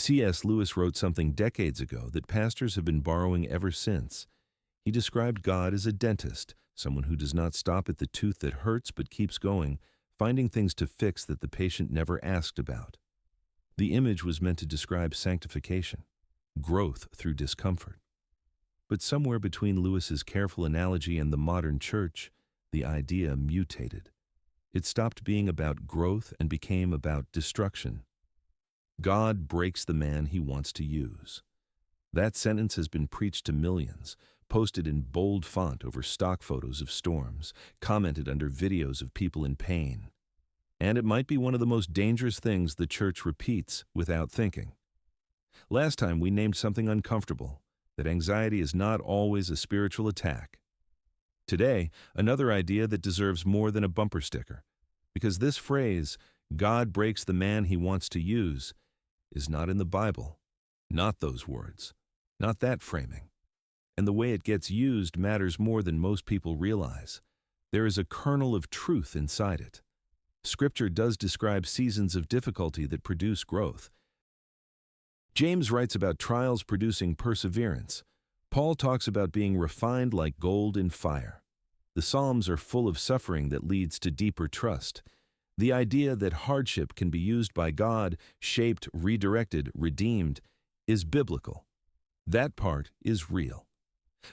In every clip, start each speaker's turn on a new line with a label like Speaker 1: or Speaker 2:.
Speaker 1: C.S. Lewis wrote something decades ago that pastors have been borrowing ever since. He described God as a dentist, someone who does not stop at the tooth that hurts but keeps going, finding things to fix that the patient never asked about. The image was meant to describe sanctification, growth through discomfort. But somewhere between Lewis's careful analogy and the modern church, the idea mutated. It stopped being about growth and became about destruction. God breaks the man he wants to use. That sentence has been preached to millions, posted in bold font over stock photos of storms, commented under videos of people in pain. And it might be one of the most dangerous things the church repeats without thinking. Last time we named something uncomfortable, that anxiety is not always a spiritual attack. Today, another idea that deserves more than a bumper sticker, because this phrase, God breaks the man he wants to use, is not in the Bible. Not those words. Not that framing. And the way it gets used matters more than most people realize. There is a kernel of truth inside it. Scripture does describe seasons of difficulty that produce growth. James writes about trials producing perseverance. Paul talks about being refined like gold in fire. The Psalms are full of suffering that leads to deeper trust. The idea that hardship can be used by God, shaped, redirected, redeemed, is biblical. That part is real.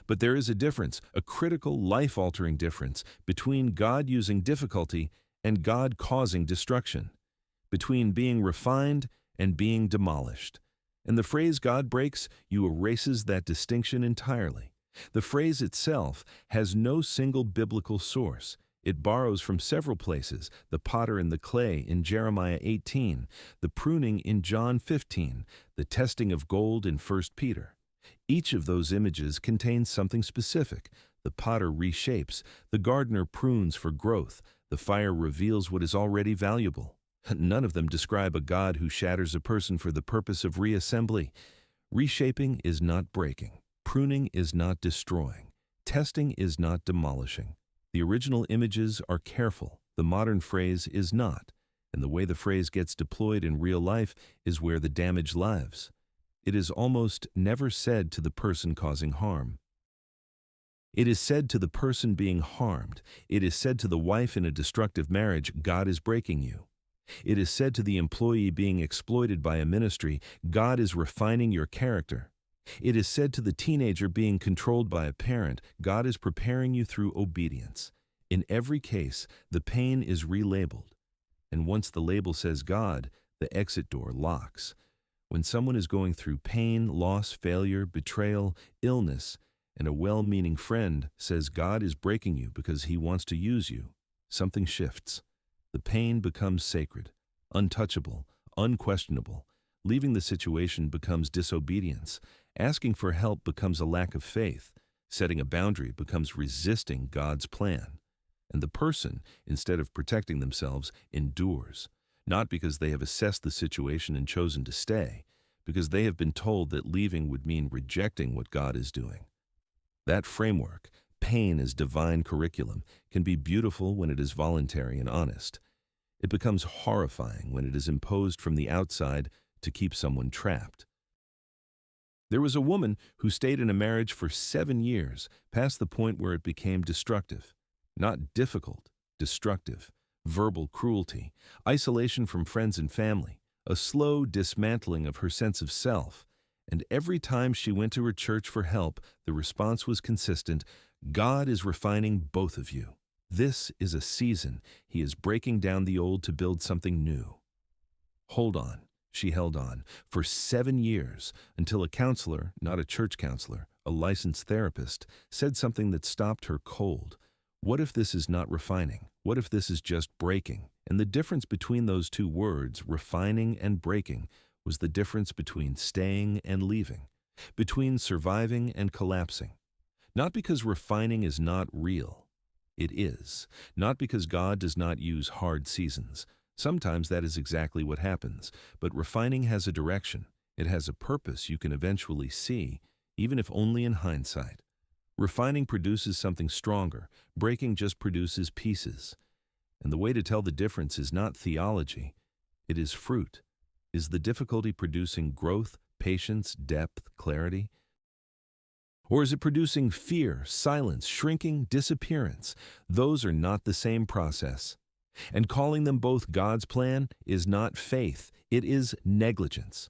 Speaker 1: But there is a difference, a critical, life-altering difference, between God using difficulty and God causing destruction, between being refined and being demolished. And the phrase God breaks you erases that distinction entirely. The phrase itself has no single biblical source. It borrows from several places, the potter and the clay in Jeremiah 18, the pruning in John 15, the testing of gold in 1 Peter. Each of those images contains something specific. The potter reshapes, the gardener prunes for growth, the fire reveals what is already valuable. None of them describe a God who shatters a person for the purpose of reassembly. Reshaping is not breaking. Pruning is not destroying. Testing is not demolishing. The original images are careful. The modern phrase is not. And the way the phrase gets deployed in real life is where the damage lives. It is almost never said to the person causing harm. It is said to the person being harmed. It is said to the wife in a destructive marriage, God is breaking you. It is said to the employee being exploited by a ministry, God is refining your character. It is said to the teenager being controlled by a parent, God is preparing you through obedience. In every case, the pain is relabeled. And once the label says God, the exit door locks. When someone is going through pain, loss, failure, betrayal, illness, and a well-meaning friend says God is breaking you because he wants to use you, something shifts. The pain becomes sacred, untouchable, unquestionable. Leaving the situation becomes disobedience. Asking for help becomes a lack of faith. Setting a boundary becomes resisting God's plan. And the person, instead of protecting themselves, endures. Not because they have assessed the situation and chosen to stay, because they have been told that leaving would mean rejecting what God is doing. That framework, pain as divine curriculum, can be beautiful when it is voluntary and honest. It becomes horrifying when it is imposed from the outside to keep someone trapped. There was a woman who stayed in a marriage for 7 years, past the point where it became destructive. Not difficult, destructive. Verbal cruelty, isolation from friends and family, a slow dismantling of her sense of self. And every time she went to her church for help, the response was consistent: God is refining both of you. This is a season. He is breaking down the old to build something new. Hold on. She held on for 7 years until a counselor, not a church counselor, a licensed therapist, said something that stopped her cold. What if this is not refining? What if this is just breaking? And the difference between those two words, refining and breaking, was the difference between staying and leaving, between surviving and collapsing. Not because refining is not real. It is. Not because God does not use hard seasons. Sometimes that is exactly what happens. But refining has a direction. It has a purpose you can eventually see, even if only in hindsight. Refining produces something stronger. Breaking just produces pieces. And the way to tell the difference is not theology. It is fruit. Is the difficulty producing growth, patience, depth, clarity? Or is it producing fear, silence, shrinking, disappearance? Those are not the same process. And calling them both God's plan is not faith, it is negligence.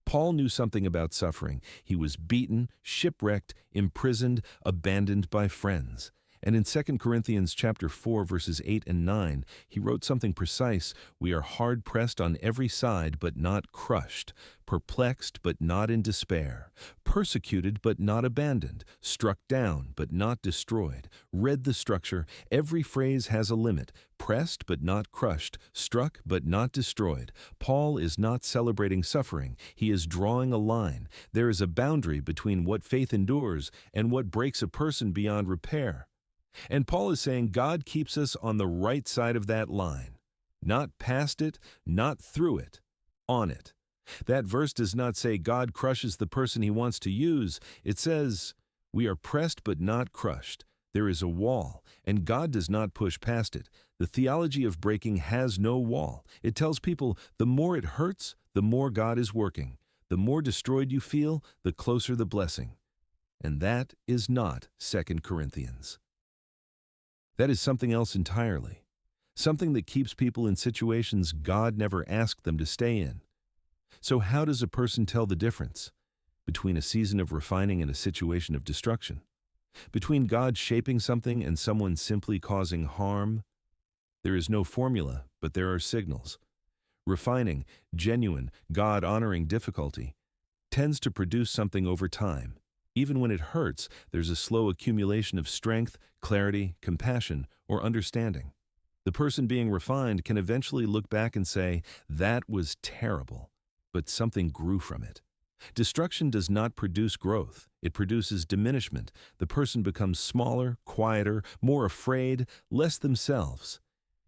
Speaker 1: Paul knew something about suffering. He was beaten, shipwrecked, imprisoned, abandoned by friends. And in 2 Corinthians chapter 4, verses 8 and 9, he wrote something precise. We are hard-pressed on every side, but not crushed, perplexed, but not in despair, persecuted, but not abandoned, struck down, but not destroyed. Read the structure. Every phrase has a limit. Pressed, but not crushed, struck, but not destroyed. Paul is not celebrating suffering. He is drawing a line. There is a boundary between what faith endures and what breaks a person beyond repair. And Paul is saying God keeps us on the right side of that line. Not past it, not through it, on it. That verse does not say God crushes the person he wants to use. It says, we are pressed but not crushed. There is a wall, and God does not push past it. The theology of breaking has no wall. It tells people the more it hurts, the more God is working. The more destroyed you feel, the closer the blessing. And that is not 2 Corinthians. That is something else entirely, something that keeps people in situations God never asked them to stay in. So how does a person tell the difference between a season of refining and a situation of destruction? Between God shaping something and someone simply causing harm? There is no formula, but there are signals. Refining, genuine, God-honoring difficulty tends to produce something over time. Even when it hurts, there's a slow accumulation of strength, clarity, compassion, or understanding. The person being refined can eventually look back and say, that was terrible, but something grew from it. Destruction does not produce growth. It produces diminishment. The person becomes smaller, quieter, more afraid, less themselves.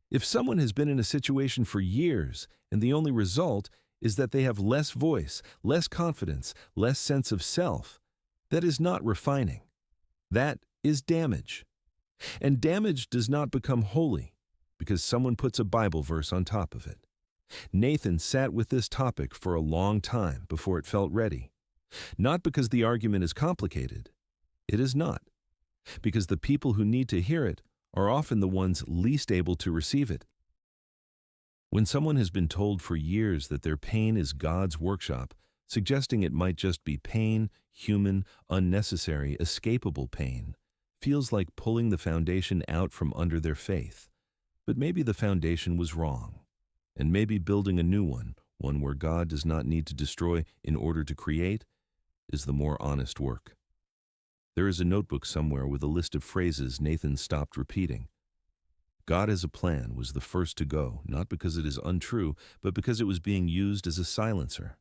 Speaker 1: If someone has been in a situation for years, and the only result is that they have less voice, less confidence, less sense of self, that is not refining. That is damage. And damage does not become holy because someone puts a Bible verse on top of it. Nathan sat with this topic for a long time before it felt ready. Not because the argument is complicated. It is not. Because the people who need to hear it are often the ones least able to receive it. When someone has been told for years that their pain is God's workshop, suggesting it might just be pain, human, unnecessary, escapable pain, feels like pulling the foundation out from under their faith. But maybe the foundation was wrong, and maybe building a new one where God does not need to destroy in order to create, is the more honest work. There is a notebook somewhere with a list of phrases Nathan stopped repeating. God has a plan was the first to go, not because it is untrue, but because it was being used as a silencer.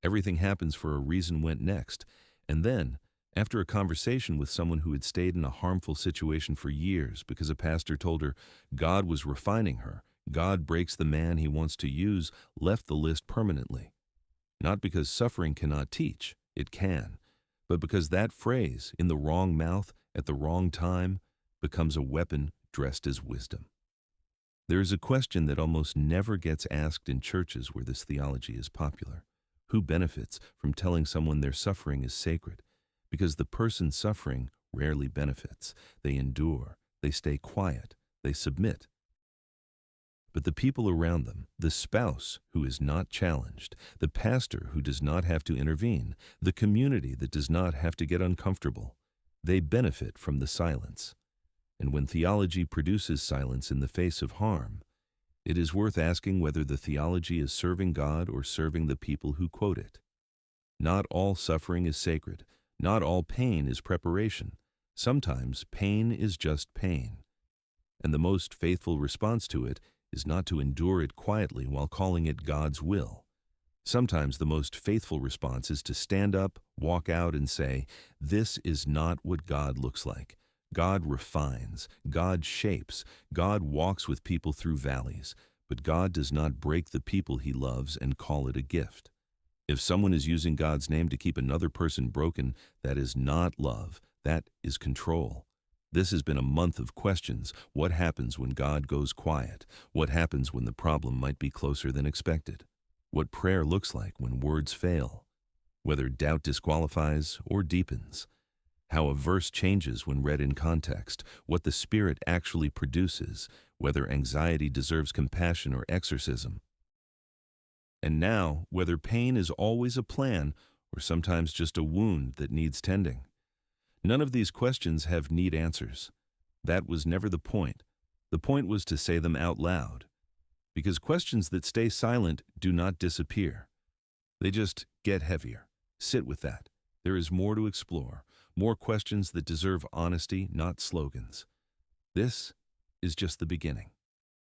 Speaker 1: Everything happens for a reason went next, and then, after a conversation with someone who had stayed in a harmful situation for years because a pastor told her God was refining her, God breaks the man he wants to use, left the list permanently. Not because suffering cannot teach, it can, but because that phrase, in the wrong mouth, at the wrong time, becomes a weapon dressed as wisdom. There is a question that almost never gets asked in churches where this theology is popular. Who benefits from telling someone their suffering is sacred? Because the person suffering rarely benefits. They endure, they stay quiet, they submit. But the people around them, the spouse who is not challenged, the pastor who does not have to intervene, the community that does not have to get uncomfortable, they benefit from the silence. And when theology produces silence in the face of harm, it is worth asking whether the theology is serving God or serving the people who quote it. Not all suffering is sacred. Not all pain is preparation. Sometimes pain is just pain. And the most faithful response to it is not to endure it quietly while calling it God's will. Sometimes the most faithful response is to stand up, walk out, and say, this is not what God looks like. God refines, God shapes, God walks with people through valleys, but God does not break the people he loves and call it a gift. If someone is using God's name to keep another person broken, that is not love, that is control. This has been a month of questions. What happens when God goes quiet? What happens when the problem might be closer than expected? what prayer looks like when words fail, whether doubt disqualifies or deepens, how a verse changes when read in context, what the Spirit actually produces, whether anxiety deserves compassion or exorcism. And now, whether pain is always a plan or sometimes just a wound that needs tending. None of these questions have neat answers. That was never the point. The point was to say them out loud. Because questions that stay silent do not disappear. They just get heavier. Sit with that. There is more to explore, more questions that deserve honesty, not slogans. This is just the beginning.